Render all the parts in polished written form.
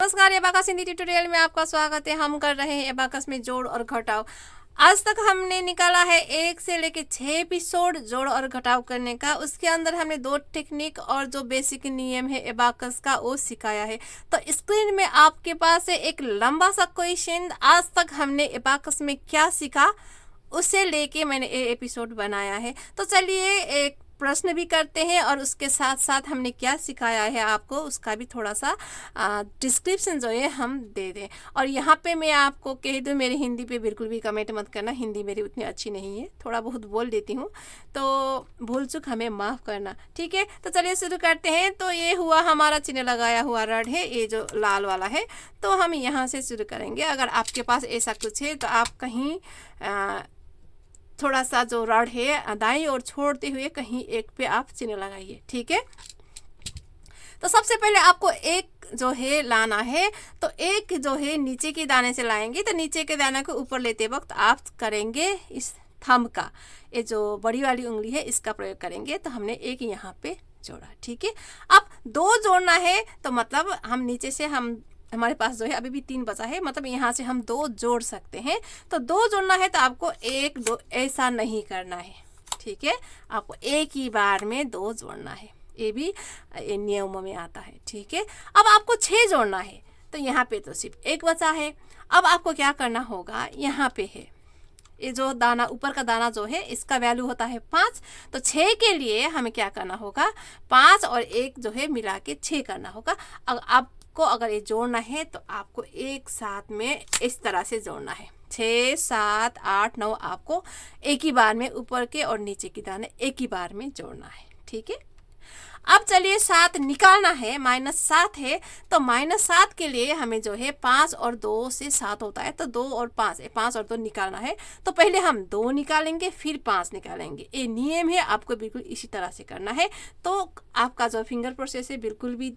नमस्कार, abacus Hindi tutorial में आपका स्वागत है। हम कर रहे हैं एबाकस में जोड़ और घटाव। आज तक हमने निकाला है 1 से लेकर 6 एपिसोड जोड़ और घटाव करने का। उसके अंदर हमने 2 टेक्निक और जो बेसिक नियम है एबाकस का वो सिखाया है। तो स्क्रीन में आपके पास है एक लंबा सा क्वेश्चन, आज तक हमने एबाकस में क्या सीखा उसे लेके मैंने ये एपिसोड बनाया है। तो चलिए एक प्रश्न भी करते हैं और उसके साथ साथ हमने क्या सिखाया है आपको उसका भी थोड़ा सा डिस्क्रिप्शन जो है हम दे दें। और यहाँ पे मैं आपको कह दूँ, मेरी हिंदी पे बिल्कुल भी कमेंट मत करना, हिंदी मेरी उतनी अच्छी नहीं है, थोड़ा बहुत बोल देती हूँ, तो भूल चूक हमें माफ़ करना, ठीक है। तो चलिए शुरू करते हैं। तो ये हुआ हमारा चिन्ह लगाया हुआ रड है, ये जो लाल वाला है, तो हम यहाँ से शुरू करेंगे। अगर आपके पास ऐसा कुछ है तो आप कहीं थोड़ा सा जो रड है दाईं ओर छोड़ते हुए कहीं एक पे आप चिन्ह लगाइए, ठीक है। तो सबसे पहले आपको एक जो है लाना है, तो एक जो है नीचे के दाने से लाएंगे। तो नीचे के दाने को ऊपर लेते वक्त आप करेंगे इस थंब का, ये जो बड़ी वाली उंगली है इसका प्रयोग करेंगे। तो हमने एक यहाँ पे जोड़ा, ठीक है। अब 2 जोड़ना है तो मतलब हम नीचे से हमारे पास जो है अभी भी 3 बचा है, मतलब यहाँ से हम 2 जोड़ सकते हैं। तो 2 जोड़ना है तो आपको 1 2 ऐसा नहीं करना है, ठीक है। आपको एक ही बार में 2 जोड़ना है, ये भी नियमों में आता है, ठीक है। अब आपको 6 जोड़ना है, तो यहाँ पे तो सिर्फ 1 बचा है। अब आपको क्या करना होगा, यहाँ पे है ये जो दाना ऊपर का दाना जो है इसका वैल्यू होता है 5। तो 6 के लिए हमें क्या करना होगा, 5 और 1 जो है मिला के 6 करना होगा। आपको अगर ये जोड़ना है तो आपको एक साथ में इस तरह से जोड़ना है, 6 7 8 9 आपको एक ही बार में ऊपर के और नीचे की दाने एक ही बार में जोड़ना है, ठीक है। अब चलिए 7 निकालना है, -7 है। तो -7 के लिए हमें जो है 5 और 2 से 7 होता है, तो 2 और 5 5 और 2 निकालना है। तो पहले हम 2 निकालेंगे फिर 5 निकालेंगे, ये नियम है, आपको बिल्कुल इसी तरह से करना है। तो आपका जो फिंगर प्रोसेस है बिल्कुल भी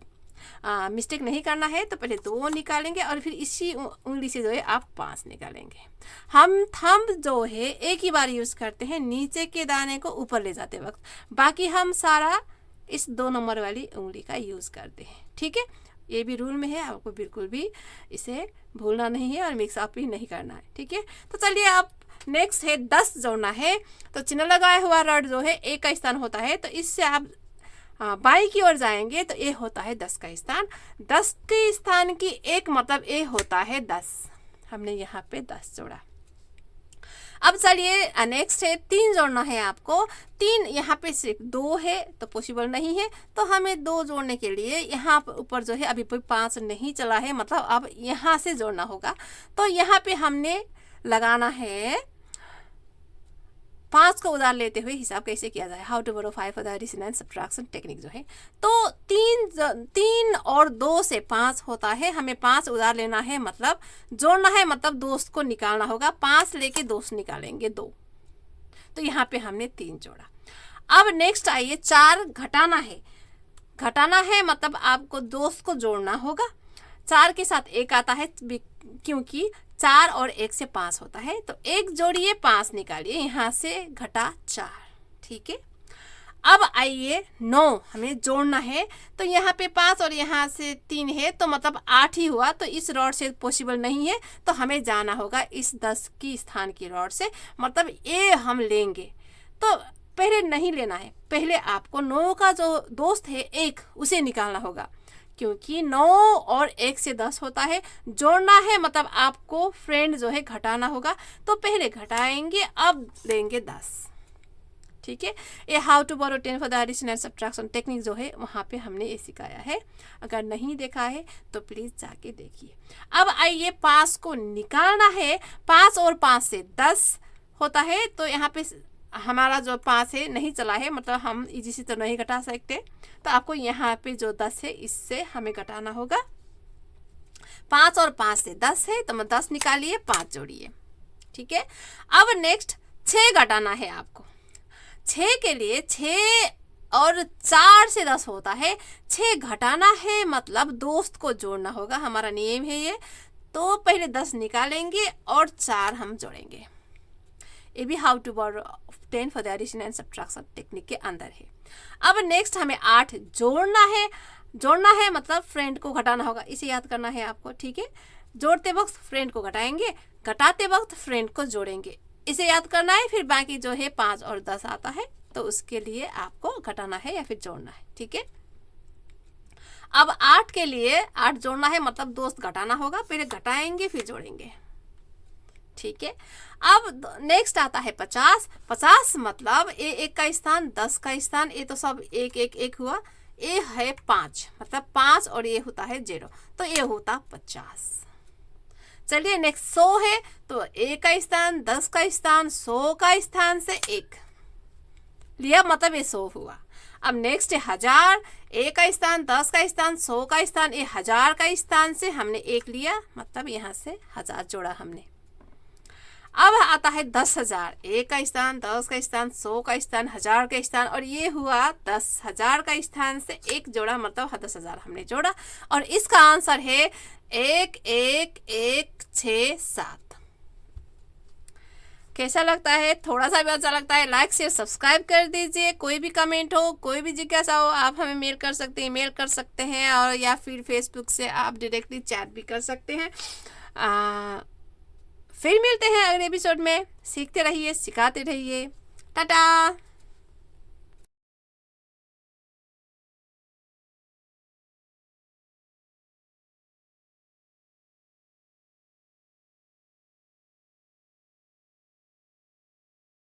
मिस्टेक नहीं करना है। तो पहले 2 निकालेंगे और फिर इसी उंगली से जो है आप 5 निकालेंगे। हम थंब जो है एक ही बार यूज़ करते हैं नीचे के दाने को ऊपर ले जाते वक्त, बाकी हम सारा इस 2 नंबर वाली उंगली का यूज़ करते हैं, ठीक है। ये भी रूल में है, आपको बिल्कुल भी इसे भूलना नहीं है और मिक्स अप भी नहीं करना है, ठीक है। तो चलिए अब नेक्स्ट है 10 जोड़ना है। तो चिन्ह लगाया हुआ रड जो है 1 का स्थान होता है, तो इससे आप बाई की ओर जाएंगे तो ये होता है 10 का स्थान। 10 के स्थान की एक मतलब ये होता है 10। हमने यहाँ पे 10 जोड़ा। अब चलिए नेक्स्ट है 3 जोड़ना है आपको। 3 यहाँ पे सिर्फ 2 है तो पॉसिबल नहीं है, तो हमें 2 जोड़ने के लिए यहाँ पर ऊपर जो है अभी 5 नहीं चला है, मतलब अब यहाँ से जोड़ना होगा। तो यहाँ पे हमने लगाना है 5 को उधार लेते हुए हिसाब कैसे किया जाए, how to borrow 5 for the addition and subtraction technique जो है। तो 3 और 2 से 5 होता है, हमें 5 उधार लेना है, मतलब जोड़ना है, मतलब दोस्त को निकालना होगा। 5 लेके दोस्त निकालेंगे 2, तो यहाँ पे हमने 3 जोड़ा। अब नेक्स्ट आइए 4 घटाना है। घटाना है मतलब आपको दोस्त को जोड़ना होगा। 4 के साथ 1 आता है क्योंकि 4 और 1 से 5 होता है, तो 1 जोड़िए 5 निकालिए, यहाँ से घटा 4, ठीक है। अब आइए 9 हमें जोड़ना है। तो यहाँ पे 5 और यहाँ से 3 है, तो मतलब 8 ही हुआ, तो इस रॉड से पॉसिबल नहीं है, तो हमें जाना होगा इस 10 की स्थान की रॉड से, मतलब ये हम लेंगे। तो पहले नहीं लेना है, पहले आपको 9 का जो दोस्त है 1 उसे निकालना होगा, क्योंकि 9 और 1 से 10 होता है। जोड़ना है मतलब आपको फ्रेंड जो है घटाना होगा, तो पहले घटाएंगे, अब लेंगे 10, ठीक है। ये how to borrow 10 for the addition and subtraction technique जो है वहाँ पे हमने ये सिखाया है। अगर नहीं देखा है तो प्लीज़ जाके देखिए। अब आइए 5 को निकालना है। 5 और 5 से 10 होता है, तो यहाँ पे हमारा जो 5 है नहीं चला है, मतलब हम इजी से तो नहीं घटा सकते, तो आपको यहाँ पे जो 10 है इससे हमें घटाना होगा। 5 और 5 से 10 है, तो 10 निकालिए, 5 जोड़िए, ठीक है। अब नेक्स्ट 6 घटाना है आपको। 6 के लिए 6 और 4 से 10 होता है, 6 घटाना है मतलब दोस्त को जोड़ना होगा, हमारा नियम है ये। तो पहले 10 निकालेंगे और 4 हम जोड़ेंगे। ये भी how to borrow 10 for the addition and subtraction technique के अंदर है। अब नेक्स्ट हमें 8 जोड़ना है। जोड़ना है मतलब फ्रेंड को घटाना होगा, इसे याद करना है आपको, ठीक है। जोड़ते वक्त फ्रेंड को घटाएंगे, घटाते वक्त फ्रेंड को जोड़ेंगे, इसे याद करना है। फिर बाकी जो है 5 और 10 आता है तो उसके लिए आपको घटाना है या फिर जोड़ना है, ठीक है। अब 8 के लिए 8 जोड़ना है मतलब दोस्त घटाना होगा, पहले घटाएंगे फिर जोड़ेंगे, ठीक है। अब नेक्स्ट आता है 50। 50 मतलब ए 1 का स्थान, 10 का स्थान, ये तो सब 1 1 1 हुआ, ये है 5 मतलब 5 और ये होता है 0, तो ये होता 50। चलिए नेक्स्ट 100 है, तो 1 का स्थान, 10 का स्थान, 100 का स्थान से 1 लिया मतलब ये 100 हुआ। अब नेक्स्ट है 1000, 1 का स्थान, 10 का स्थान, 100 का स्थान, ये 1000 का स्थान से हमने 1 लिया मतलब यहाँ से 1000 जोड़ा हमने। अब आता है 10,000, 1 का स्थान, 10 का स्थान, 100 का स्थान, 1000 का स्थान, और ये हुआ 10,000 का स्थान से 1 जोड़ा मतलब 10,000 हमने जोड़ा, और इसका आंसर है 11,167। कैसा लगता है? थोड़ा सा भी अच्छा लगता है लाइक शेयर सब्सक्राइब कर दीजिए। कोई भी कमेंट हो, कोई भी जिज्ञासा हो, आप हमें मेल कर सकते हैं, ईमेल कर सकते हैं, और या फिर फेसबुक से आप डायरेक्टली चैट भी कर सकते हैं। फिर मिलते हैं अगले एपिसोड में। सीखते रहिए, सिखाते रहिए। टाटा।